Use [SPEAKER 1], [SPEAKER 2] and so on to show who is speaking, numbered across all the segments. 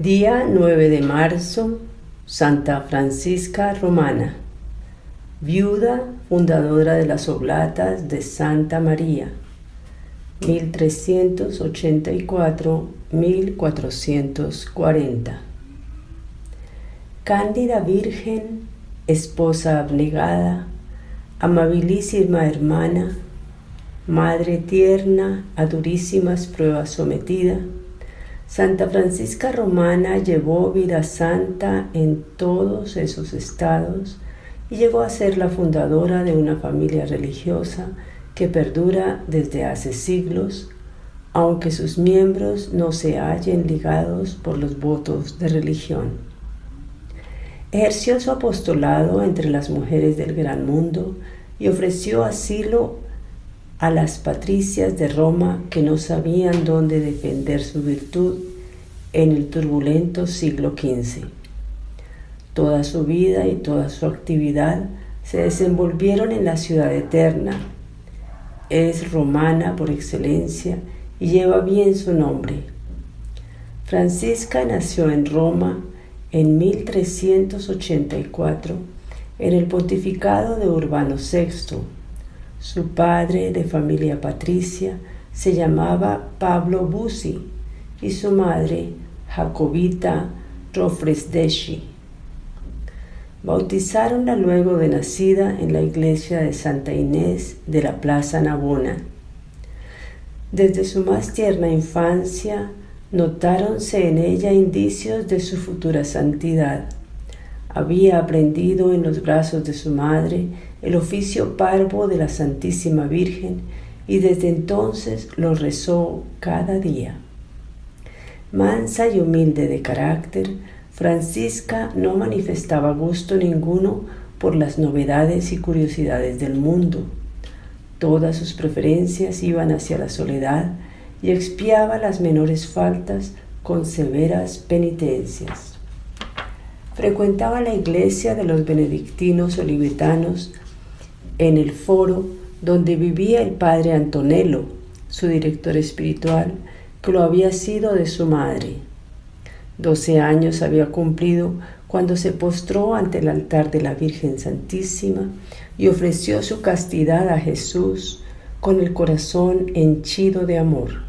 [SPEAKER 1] Día 9 de marzo, Santa Francisca Romana, viuda fundadora de las Oblatas de Santa María, 1384-1440. Cándida Virgen, esposa abnegada, amabilísima hermana, madre tierna a durísimas pruebas sometida, Santa Francisca Romana llevó vida santa en todos esos estados y llegó a ser la fundadora de una familia religiosa que perdura desde hace siglos, aunque sus miembros no se hallen ligados por los votos de religión. Ejerció su apostolado entre las mujeres del gran mundo y ofreció asilo a las patricias de Roma que no sabían dónde defender su virtud en el turbulento siglo XV. Toda su vida y toda su actividad se desenvolvieron en la ciudad eterna. Es romana por excelencia y lleva bien su nombre. Francisca nació en Roma en 1384 en el pontificado de Urbano VI. Su padre, de familia patricia, se llamaba Pablo Bussi y su madre, Jacobita Rofresdeschi. Bautizáronla luego de nacida en la iglesia de Santa Inés de la Plaza Navona. Desde su más tierna infancia notáronse en ella indicios de su futura santidad. Había aprendido en los brazos de su madre el oficio parvo de la Santísima Virgen y desde entonces lo rezó cada día. Mansa y humilde de carácter, Francisca no manifestaba gusto ninguno por las novedades y curiosidades del mundo. Todas sus preferencias iban hacia la soledad y expiaba las menores faltas con severas penitencias. Frecuentaba la iglesia de los benedictinos olivetanos en el foro donde vivía el padre Antonello, su director espiritual, que lo había sido de su madre. 12 años había cumplido cuando se postró ante el altar de la Virgen Santísima y ofreció su castidad a Jesús con el corazón henchido de amor.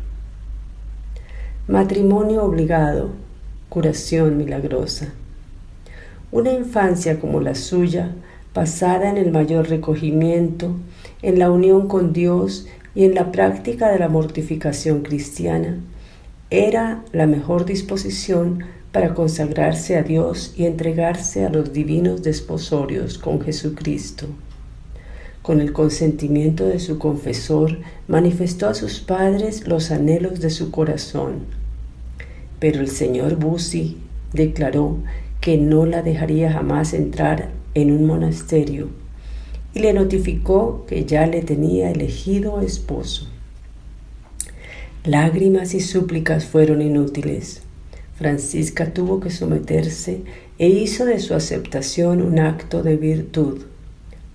[SPEAKER 1] Matrimonio obligado, curación milagrosa. Una infancia como la suya, pasada en el mayor recogimiento, en la unión con Dios y en la práctica de la mortificación cristiana, era la mejor disposición para consagrarse a Dios y entregarse a los divinos desposorios con Jesucristo. Con el consentimiento de su confesor, manifestó a sus padres los anhelos de su corazón. Pero el señor Bussi declaró que no la dejaría jamás entrar en un monasterio y le notificó que ya le tenía elegido esposo. Lágrimas y súplicas fueron inútiles. Francisca tuvo que someterse e hizo de su aceptación un acto de virtud.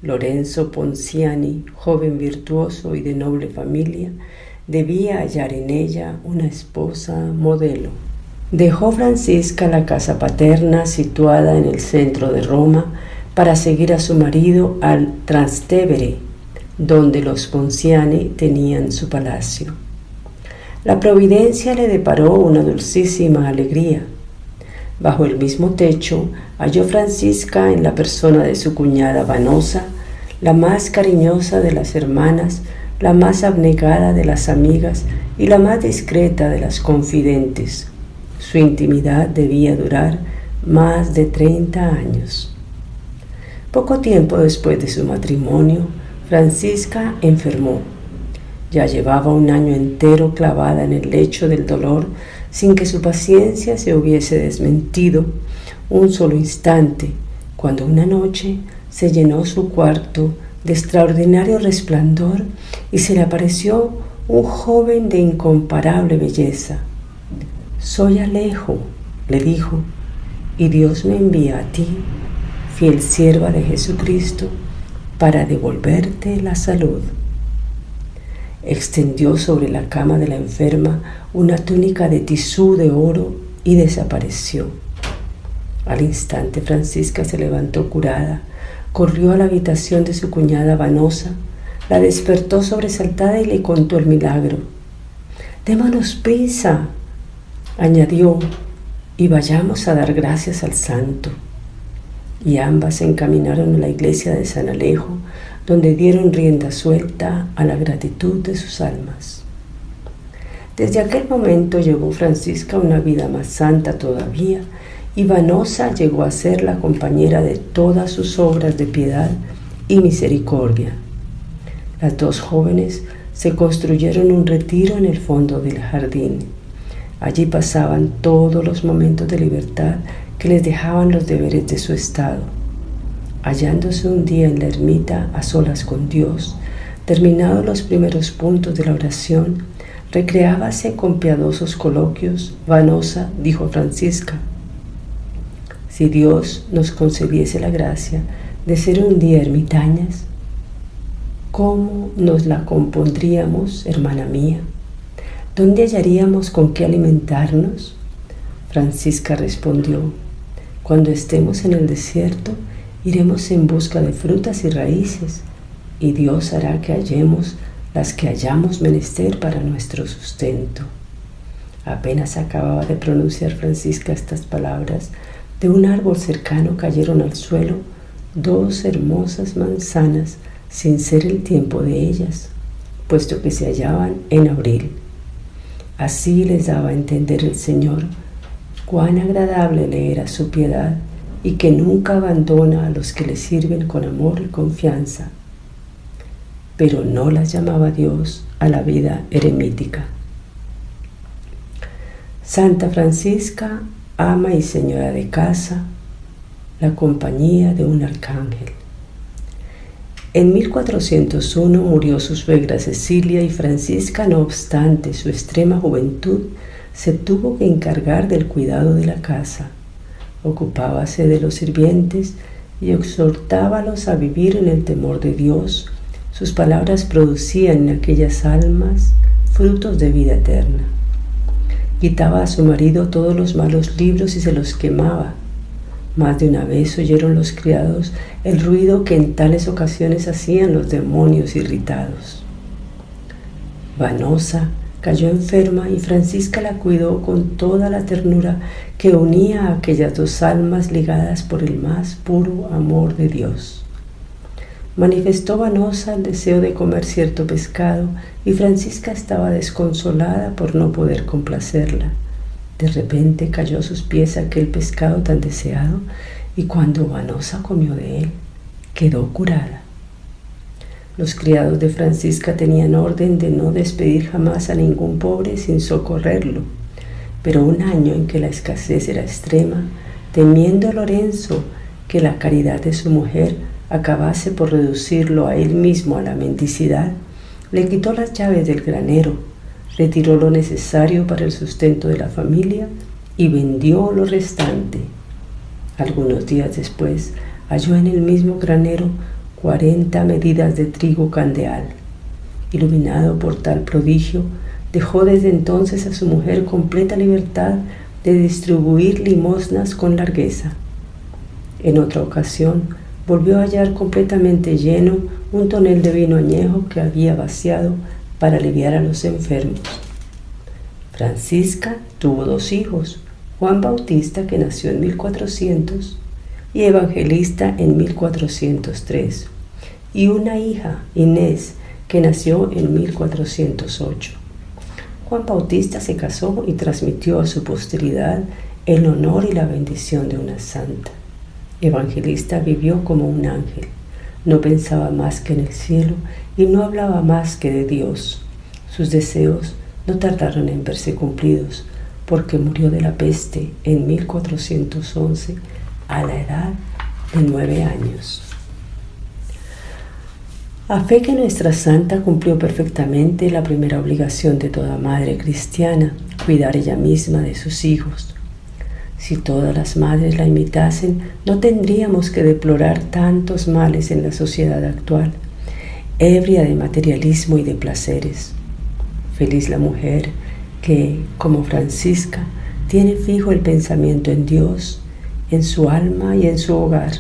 [SPEAKER 1] Lorenzo Ponciani, joven virtuoso y de noble familia, debía hallar en ella una esposa modelo. Dejó Francisca la casa paterna situada en el centro de Roma para seguir a su marido al Trastevere, donde los Ponciani tenían su palacio. La providencia le deparó una dulcísima alegría. Bajo el mismo techo halló Francisca en la persona de su cuñada Vanosa, la más cariñosa de las hermanas, la más abnegada de las amigas y la más discreta de las confidentes. Su intimidad debía durar más de 30 años. Poco tiempo después de su matrimonio, Francisca enfermó. Ya llevaba un año entero clavada en el lecho del dolor sin que su paciencia se hubiese desmentido un solo instante, cuando una noche se llenó su cuarto de extraordinario resplandor y se le apareció un joven de incomparable belleza. «Soy Alejo», le dijo, «y Dios me envía a ti, fiel sierva de Jesucristo, para devolverte la salud». Extendió sobre la cama de la enferma una túnica de tisú de oro y desapareció. Al instante Francisca se levantó curada, corrió a la habitación de su cuñada Vanosa, la despertó sobresaltada y le contó el milagro. «Démonos prisa», añadió, «y vayamos a dar gracias al santo». Y ambas se encaminaron a la iglesia de San Alejo, donde dieron rienda suelta a la gratitud de sus almas. Desde aquel momento llevó Francisca una vida más santa todavía, y Vanosa llegó a ser la compañera de todas sus obras de piedad y misericordia. Las dos jóvenes se construyeron un retiro en el fondo del jardín. Allí pasaban todos los momentos de libertad que les dejaban los deberes de su estado. Hallándose un día en la ermita a solas con Dios, terminados los primeros puntos de la oración, recreábase con piadosos coloquios. Vanosa dijo a Francisca: «Si Dios nos concediese la gracia de ser un día ermitañas, ¿cómo nos la compondríamos, hermana mía? ¿Dónde hallaríamos con qué alimentarnos?». Francisca respondió: «Cuando estemos en el desierto, iremos en busca de frutas y raíces, y Dios hará que hallemos las que hayamos menester para nuestro sustento». Apenas acababa de pronunciar Francisca estas palabras, de un árbol cercano cayeron al suelo 2 hermosas manzanas, sin ser el tiempo de ellas, puesto que se hallaban en abril. Así les daba a entender el Señor cuán agradable le era su piedad y que nunca abandona a los que le sirven con amor y confianza. Pero no las llamaba Dios a la vida eremítica. Santa Francisca, ama y señora de casa, la compañía de un arcángel. En 1401 murió su suegra Cecilia y Francisca, no obstante su extrema juventud, se tuvo que encargar del cuidado de la casa. Ocupábase de los sirvientes y exhortábalos a vivir en el temor de Dios. Sus palabras producían en aquellas almas frutos de vida eterna. Quitaba a su marido todos los malos libros y se los quemaba. Más de una vez oyeron los criados el ruido que en tales ocasiones hacían los demonios irritados. Vanosa cayó enferma y Francisca la cuidó con toda la ternura que unía a aquellas dos almas ligadas por el más puro amor de Dios. Manifestó Vanosa el deseo de comer cierto pescado y Francisca estaba desconsolada por no poder complacerla. De repente cayó a sus pies aquel pescado tan deseado y cuando Vanosa comió de él, quedó curada. Los criados de Francisca tenían orden de no despedir jamás a ningún pobre sin socorrerlo, pero un año en que la escasez era extrema, temiendo Lorenzo que la caridad de su mujer acabase por reducirlo a él mismo a la mendicidad, le quitó las llaves del granero, retiró lo necesario para el sustento de la familia y vendió lo restante. Algunos días después halló en el mismo granero 40 medidas de trigo candeal. Iluminado por tal prodigio, dejó desde entonces a su mujer completa libertad de distribuir limosnas con largueza. En otra ocasión, volvió a hallar completamente lleno un tonel de vino añejo que había vaciado para aliviar a los enfermos. Francisca tuvo 2 hijos, Juan Bautista, que nació en 1400, y Evangelista en 1403, y una hija, Inés, que nació en 1408. Juan Bautista se casó y transmitió a su posteridad el honor y la bendición de una santa. Evangelista vivió como un ángel, no pensaba más que en el cielo y no hablaba más que de Dios. Sus deseos no tardaron en verse cumplidos, porque murió de la peste en 1411 a la edad de 9 años. A fe que nuestra santa cumplió perfectamente la primera obligación de toda madre cristiana, cuidar ella misma de sus hijos. Si todas las madres la imitasen, no tendríamos que deplorar tantos males en la sociedad actual, ebria de materialismo y de placeres. Feliz la mujer que, como Francisca, Tiene fijo el pensamiento en Dios, en su alma y en su hogar.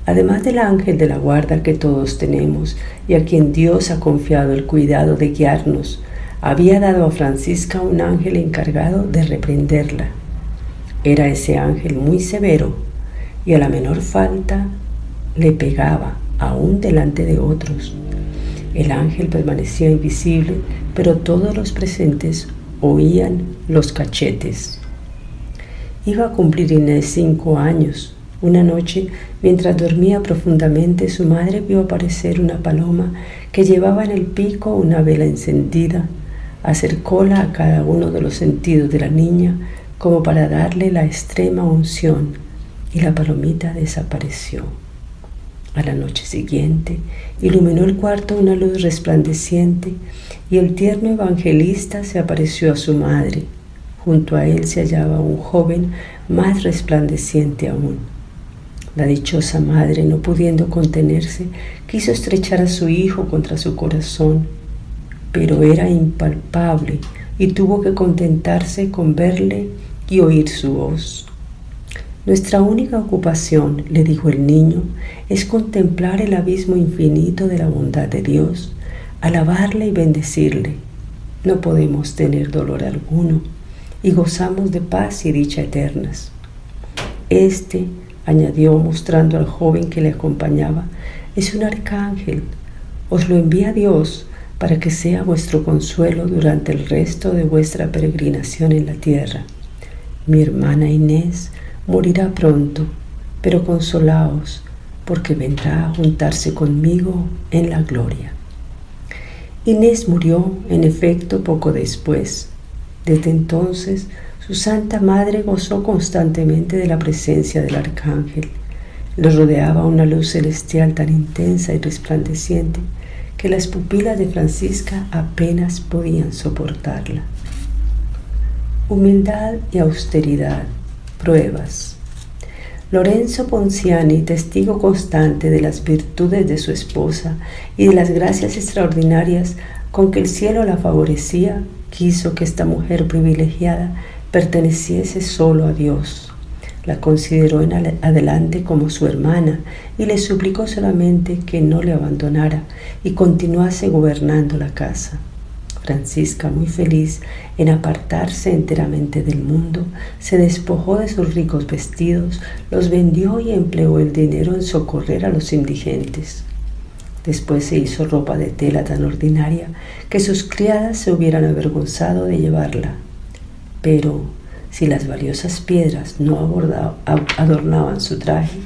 [SPEAKER 1] Además del ángel de la guarda que todos tenemos y a quien Dios ha confiado el cuidado de guiarnos, había dado a Francisca un ángel encargado de reprenderla. Era ese ángel muy severo y a la menor falta le pegaba, aún delante de otros. El ángel permanecía invisible, pero todos los presentes oían los cachetes. Iba a cumplir Inés 5 años. Una noche, mientras dormía profundamente, su madre vio aparecer una paloma que llevaba en el pico una vela encendida. Acercóla a cada uno de los sentidos de la niña como para darle la extrema unción, y la palomita desapareció. A la noche siguiente, iluminó el cuarto una luz resplandeciente, y el tierno evangelista se apareció a su madre. Junto a él se hallaba un joven más resplandeciente aún. La dichosa madre, no pudiendo contenerse, quiso estrechar a su hijo contra su corazón, pero era impalpable y tuvo que contentarse con verle y oír su voz. Nuestra única ocupación, le dijo el niño, es contemplar el abismo infinito de la bondad de Dios, alabarle y bendecirle. No podemos tener dolor alguno y gozamos de paz y dicha eternas. Este, añadió mostrando al joven que le acompañaba, es un arcángel. Os lo envía Dios para que sea vuestro consuelo durante el resto de vuestra peregrinación en la tierra. Mi hermana Inés morirá pronto, pero consolaos, porque vendrá a juntarse conmigo en la gloria. Inés murió, en efecto, poco después. Desde entonces, su Santa Madre gozó constantemente de la presencia del arcángel. Le rodeaba una luz celestial tan intensa y resplandeciente que las pupilas de Francisca apenas podían soportarla. Humildad y austeridad, pruebas. Lorenzo Ponziani, testigo constante de las virtudes de su esposa y de las gracias extraordinarias con que el cielo la favorecía, quiso que esta mujer privilegiada perteneciese solo a Dios. La consideró en adelante como su hermana y le suplicó solamente que no le abandonara y continuase gobernando la casa. Francisca, muy feliz en apartarse enteramente del mundo, se despojó de sus ricos vestidos, los vendió y empleó el dinero en socorrer a los indigentes. Después se hizo ropa de tela tan ordinaria que sus criadas se hubieran avergonzado de llevarla. Pero si las valiosas piedras no adornaban su traje,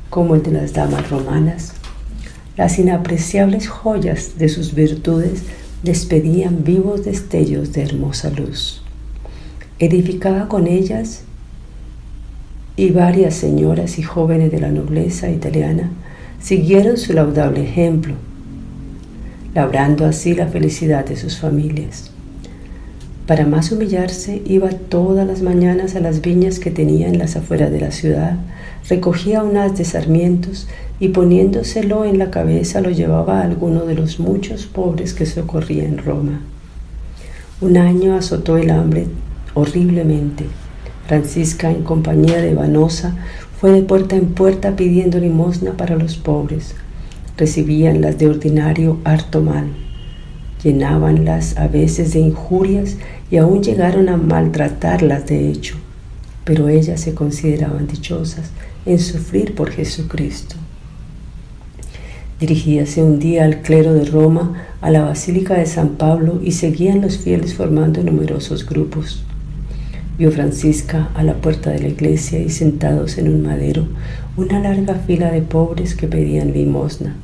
[SPEAKER 1] como el de las damas romanas, las inapreciables joyas de sus virtudes despedían vivos destellos de hermosa luz. Edificaba con ellas, y varias señoras y jóvenes de la nobleza italiana siguieron su laudable ejemplo, labrando así la felicidad de sus familias. Para más humillarse, iba todas las mañanas a las viñas que tenía en las afueras de la ciudad, recogía un haz de sarmientos y poniéndoselo en la cabeza lo llevaba a alguno de los muchos pobres que socorría en Roma. Un año azotó el hambre horriblemente. Francisca, en compañía de Vanosa, fue de puerta en puerta pidiendo limosna para los pobres. Recibíanlas de ordinario harto mal. Llenábanlas a veces de injurias y aún llegaron a maltratarlas de hecho, pero ellas se consideraban dichosas en sufrir por Jesucristo. Dirigíase un día al clero de Roma, a la Basílica de San Pablo, y seguían los fieles formando numerosos grupos. Vio Francisca a la puerta de la iglesia y sentados en un madero una larga fila de pobres que pedían limosna.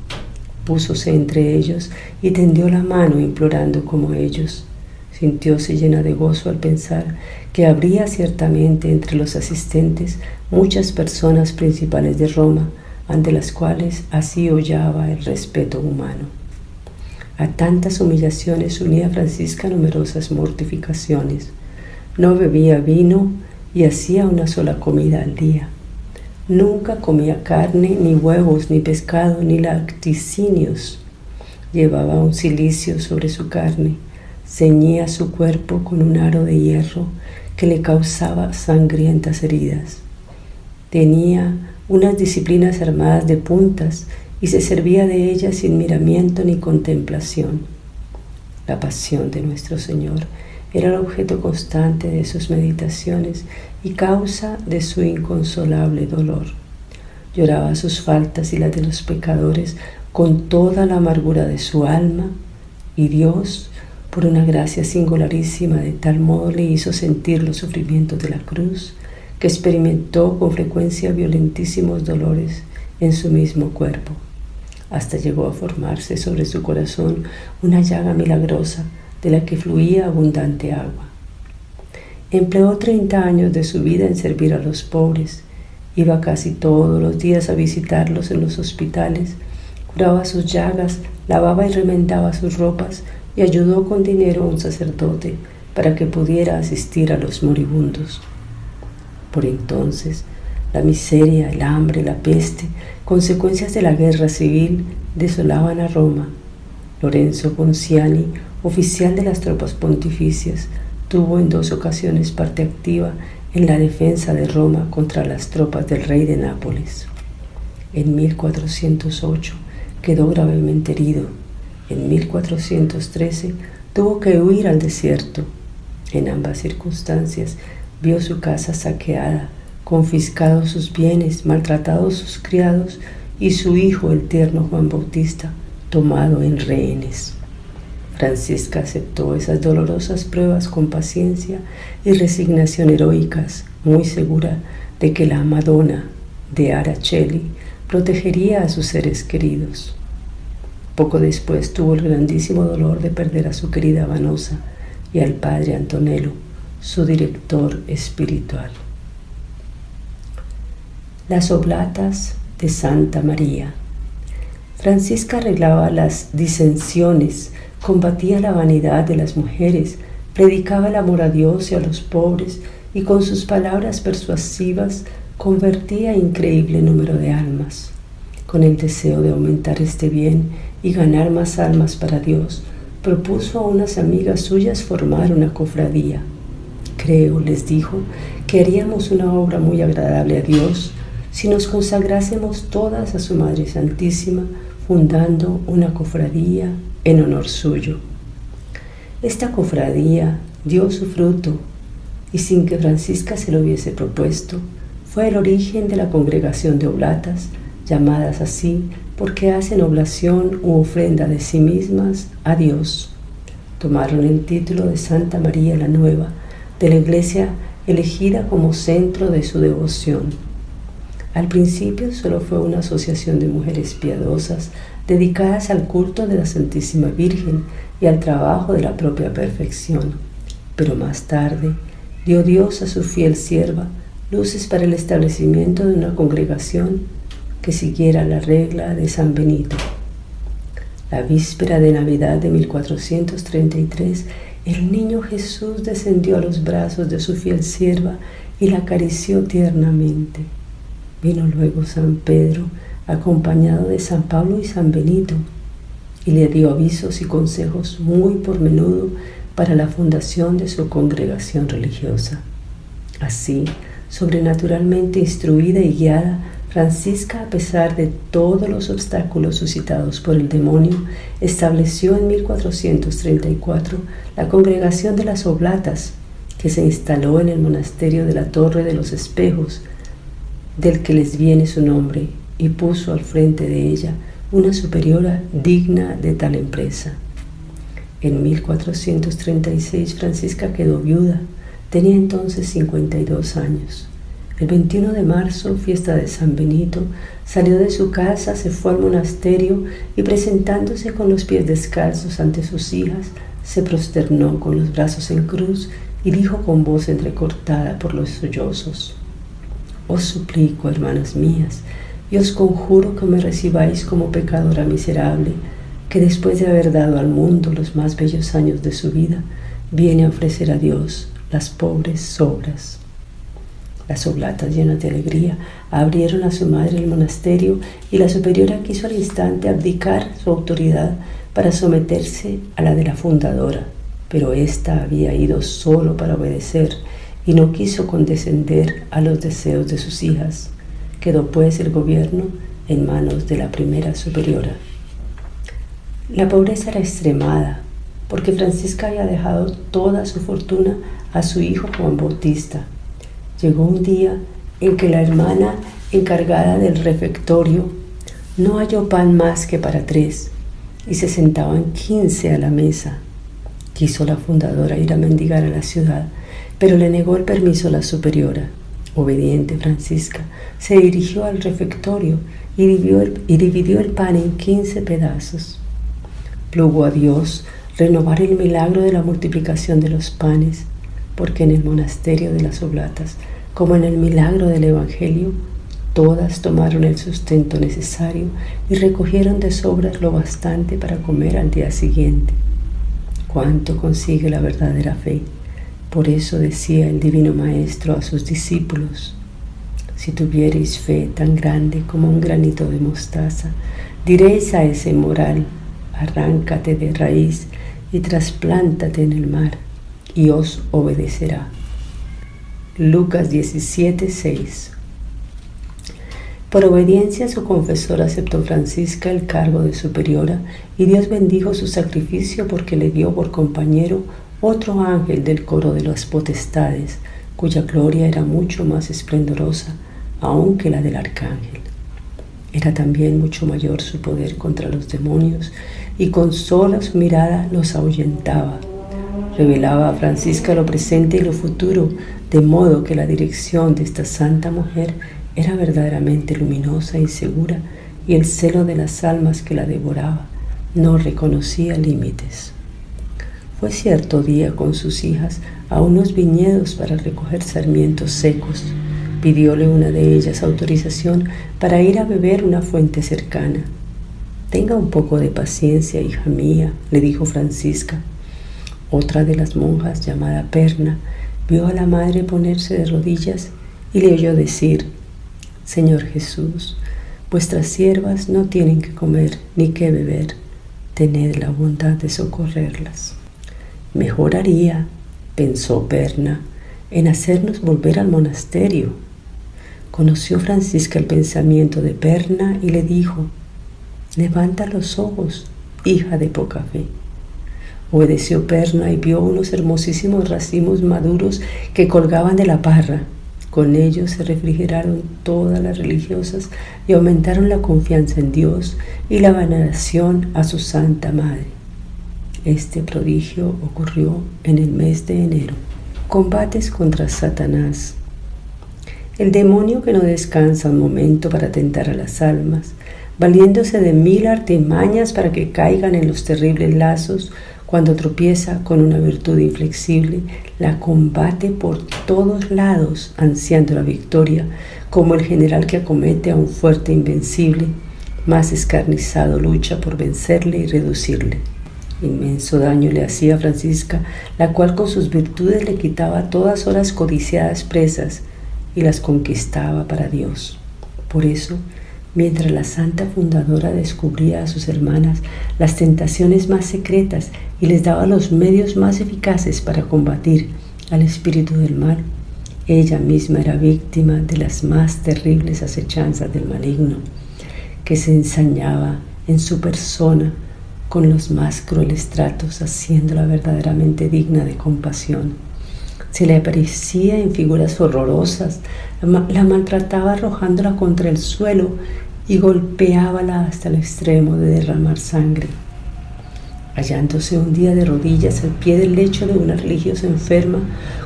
[SPEAKER 1] Púsose entre ellos y tendió la mano implorando como ellos. Sintióse llena de gozo al pensar que habría ciertamente entre los asistentes muchas personas principales de Roma, ante las cuales así hollaba el respeto humano. A tantas humillaciones unía Francisca numerosas mortificaciones. No bebía vino y hacía una sola comida al día. Nunca comía carne, ni huevos, ni pescado, ni lacticinios. Llevaba un cilicio sobre su carne, ceñía su cuerpo con un aro de hierro que le causaba sangrientas heridas. Tenía unas disciplinas armadas de puntas y se servía de ellas sin miramiento ni contemplación. La pasión de nuestro Señor era el objeto constante de sus meditaciones y causa de su inconsolable dolor. Lloraba sus faltas y las de los pecadores con toda la amargura de su alma, y Dios, por una gracia singularísima, de tal modo le hizo sentir los sufrimientos de la cruz, que experimentó con frecuencia violentísimos dolores en su mismo cuerpo. Hasta llegó a formarse sobre su corazón una llaga milagrosa de la que fluía abundante agua. Empleó 30 años de su vida en servir a los pobres. Iba casi todos los días a visitarlos en los hospitales, curaba sus llagas, lavaba y remendaba sus ropas y ayudó con dinero a un sacerdote para que pudiera asistir a los moribundos. Por entonces, la miseria, el hambre, la peste, consecuencias de la guerra civil, desolaban a Roma. Lorenzo Ponziani, oficial de las tropas pontificias, tuvo en 2 ocasiones parte activa en la defensa de Roma contra las tropas del rey de Nápoles. En 1408 quedó gravemente herido. En 1413 tuvo que huir al desierto. En ambas circunstancias vio su casa saqueada, confiscados sus bienes, maltratados sus criados y su hijo, el tierno Juan Bautista, tomado en rehenes. Francisca aceptó esas dolorosas pruebas con paciencia y resignación heroicas, muy segura de que la Madonna de Araceli protegería a sus seres queridos. Poco después tuvo el grandísimo dolor de perder a su querida Vanosa y al padre Antonello, su director espiritual. Las oblatas de Santa María. Francisca arreglaba las disensiones, combatía la vanidad de las mujeres, predicaba el amor a Dios y a los pobres, y con sus palabras persuasivas convertía increíble número de almas. Con el deseo de aumentar este bien y ganar más almas para Dios, propuso a unas amigas suyas formar una cofradía. Creo, les dijo, que haríamos una obra muy agradable a Dios si nos consagrásemos todas a su Madre Santísima, fundando una cofradía en honor suyo. Esta cofradía dio su fruto, y sin que Francisca se lo hubiese propuesto, fue el origen de la congregación de oblatas, llamadas así porque hacen oblación u ofrenda de sí mismas a Dios. Tomaron el título de Santa María la Nueva, de la iglesia elegida como centro de su devoción. Al principio solo fue una asociación de mujeres piadosas dedicadas al culto de la Santísima Virgen y al trabajo de la propia perfección, pero más tarde dio Dios a su fiel sierva luces para el establecimiento de una congregación que siguiera la regla de San Benito. La víspera de Navidad de 1433, el niño Jesús descendió a los brazos de su fiel sierva y la acarició tiernamente. Vino luego San Pedro, acompañado de San Pablo y San Benito, y le dio avisos y consejos muy por menudo para la fundación de su congregación religiosa. Así, sobrenaturalmente instruida y guiada, Francisca, a pesar de todos los obstáculos suscitados por el demonio, estableció en 1434 la Congregación de las Oblatas, que se instaló en el monasterio de la Torre de los Espejos, del que les viene su nombre, y puso al frente de ella una superiora digna de tal empresa. En 1436 Francisca quedó viuda, tenía entonces 52 años. El 21 de marzo, fiesta de San Benito, salió de su casa, se fue al monasterio y, presentándose con los pies descalzos ante sus hijas, se prosternó con los brazos en cruz y dijo con voz entrecortada por los sollozos: «Os suplico, hermanas mías, y os conjuro que me recibáis como pecadora miserable, que después de haber dado al mundo los más bellos años de su vida, viene a ofrecer a Dios las pobres sobras». Las oblatas, llenas de alegría, abrieron a su madre el monasterio y la superiora quiso al instante abdicar su autoridad para someterse a la de la fundadora, pero ésta había ido solo para obedecer y no quiso condescender a los deseos de sus hijas. Quedó pues el gobierno en manos de la primera superiora. La pobreza era extremada, porque Francisca había dejado toda su fortuna a su hijo Juan Bautista. Llegó un día en que la hermana encargada del refectorio no halló pan más que para 3, y se sentaban 15 a la mesa. Quiso la fundadora ir a mendigar a la ciudad, pero le negó el permiso la superiora. Obediente Francisca se dirigió al refectorio y dividió el pan en 15 pedazos. Plugo a Dios renovar el milagro de la multiplicación de los panes, porque en el monasterio de las Oblatas, como en el milagro del Evangelio, todas tomaron el sustento necesario y recogieron de sobras lo bastante para comer al día siguiente. ¿Cuánto consigue la verdadera fe? Por eso decía el Divino Maestro a sus discípulos: si tuviereis fe tan grande como un granito de mostaza, diréis a ese moral: arráncate de raíz y trasplántate en el mar, y os obedecerá. Lucas 17:6. Por obediencia su confesor aceptó Francisca el cargo de superiora, y Dios bendijo su sacrificio porque le dio por compañero otro ángel del coro de las potestades, cuya gloria era mucho más esplendorosa aún que la del arcángel. Era también mucho mayor su poder contra los demonios, y con sola su mirada los ahuyentaba. Revelaba a Francisca lo presente y lo futuro, de modo que la dirección de esta santa mujer era verdaderamente luminosa y segura, y el celo de las almas que la devoraba no reconocía límites. Fue cierto día con sus hijas a unos viñedos para recoger sarmientos secos. Pidióle una de ellas autorización para ir a beber una fuente cercana. «Tenga un poco de paciencia, hija mía», le dijo Francisca. Otra de las monjas, llamada Perna, vio a la madre ponerse de rodillas y le oyó decir: «Señor Jesús, vuestras siervas no tienen que comer ni que beber. Tened la bondad de socorrerlas». «Mejor haría», pensó Perna, «en hacernos volver al monasterio». Conoció Francisca el pensamiento de Perna y le dijo: «Levanta los ojos, hija de poca fe». Obedeció Perna y vio unos hermosísimos racimos maduros que colgaban de la parra. Con ellos se refrigeraron todas las religiosas y aumentaron la confianza en Dios y la veneración a su Santa Madre. Este prodigio ocurrió en el mes de enero. Combates contra Satanás. El demonio que no descansa un momento para tentar a las almas, valiéndose de 1000 artimañas para que caigan en los terribles lazos, cuando tropieza con una virtud inflexible, la combate por todos lados, ansiando la victoria, como el general que acomete a un fuerte invencible, más escarnizado lucha por vencerle y reducirle. Inmenso daño le hacía a Francisca, la cual con sus virtudes le quitaba a todas horas codiciadas presas y las conquistaba para Dios. Por eso, mientras la santa fundadora descubría a sus hermanas las tentaciones más secretas y les daba los medios más eficaces para combatir al espíritu del mal, ella misma era víctima de las más terribles acechanzas del maligno, que se ensañaba en su persona con los más crueles tratos, haciéndola verdaderamente digna de compasión. Se le aparecía en figuras horrorosas, la maltrataba arrojándola contra el suelo y golpeábala hasta el extremo de derramar sangre. Hallándose un día de rodillas al pie del lecho de una religiosa enferma,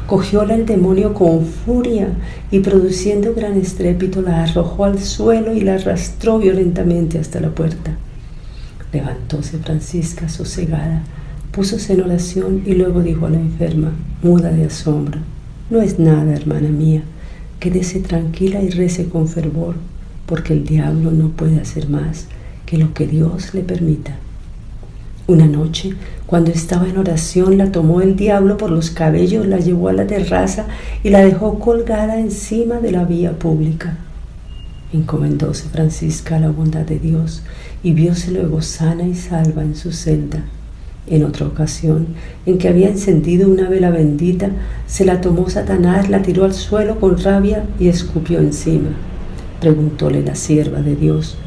[SPEAKER 1] cogióla el demonio con furia y, produciendo gran estrépito, la arrojó al suelo y la arrastró violentamente hasta la puerta. Levantóse Francisca sosegada, púsose en oración y luego dijo a la enferma, muda de asombro: «No es nada, hermana mía, quédese tranquila y rece con fervor, porque el diablo no puede hacer más que lo que Dios le permita». Una noche, cuando estaba en oración, la tomó el diablo por los cabellos, la llevó a la terraza y la dejó colgada encima de la vía pública. Encomendóse Francisca a la bondad de Dios y vióse luego sana y salva en su celda. En otra ocasión, en que había encendido una vela bendita, se la tomó Satanás, la tiró al suelo con rabia y escupió encima. Preguntóle la sierva de Dios,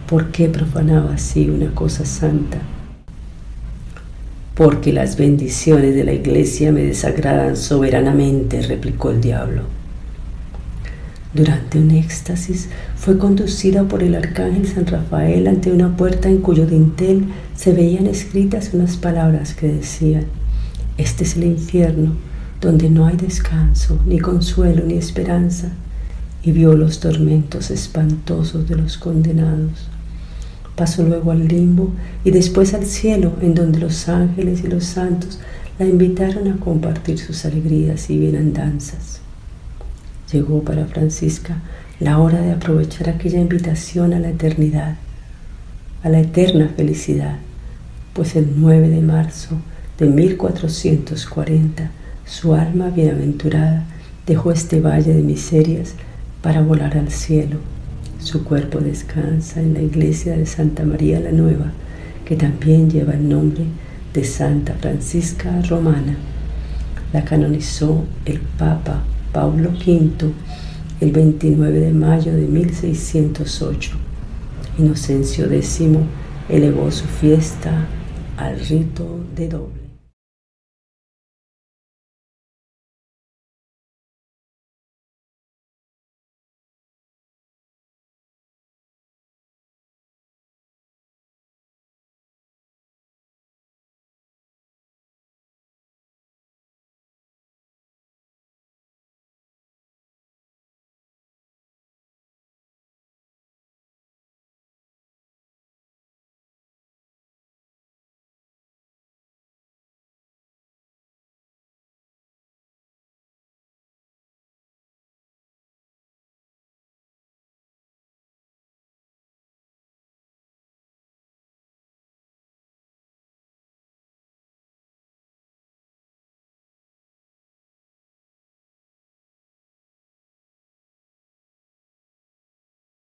[SPEAKER 1] ¿por qué profanaba así una cosa santa? Porque las bendiciones de la iglesia me desagradan soberanamente, replicó el diablo. Durante un éxtasis, fue conducida por el arcángel San Rafael ante una puerta en cuyo dintel se veían escritas unas palabras que decían: este es el infierno, donde no hay descanso, ni consuelo, ni esperanza. Y vio los tormentos espantosos de los condenados. Pasó luego al limbo y después al cielo, en donde los ángeles y los santos la invitaron a compartir sus alegrías y bienandanzas. Llegó para Francisca la hora de aprovechar aquella invitación a la eternidad, a la eterna felicidad, pues el 9 de marzo de 1440 su alma bienaventurada dejó este valle de miserias para volar al cielo. Su cuerpo descansa en la iglesia de Santa María la Nueva, que también lleva el nombre de Santa Francisca Romana. La canonizó el Papa Paulo V el 29 de mayo de 1608. Inocencio X elevó su fiesta al rito de doble.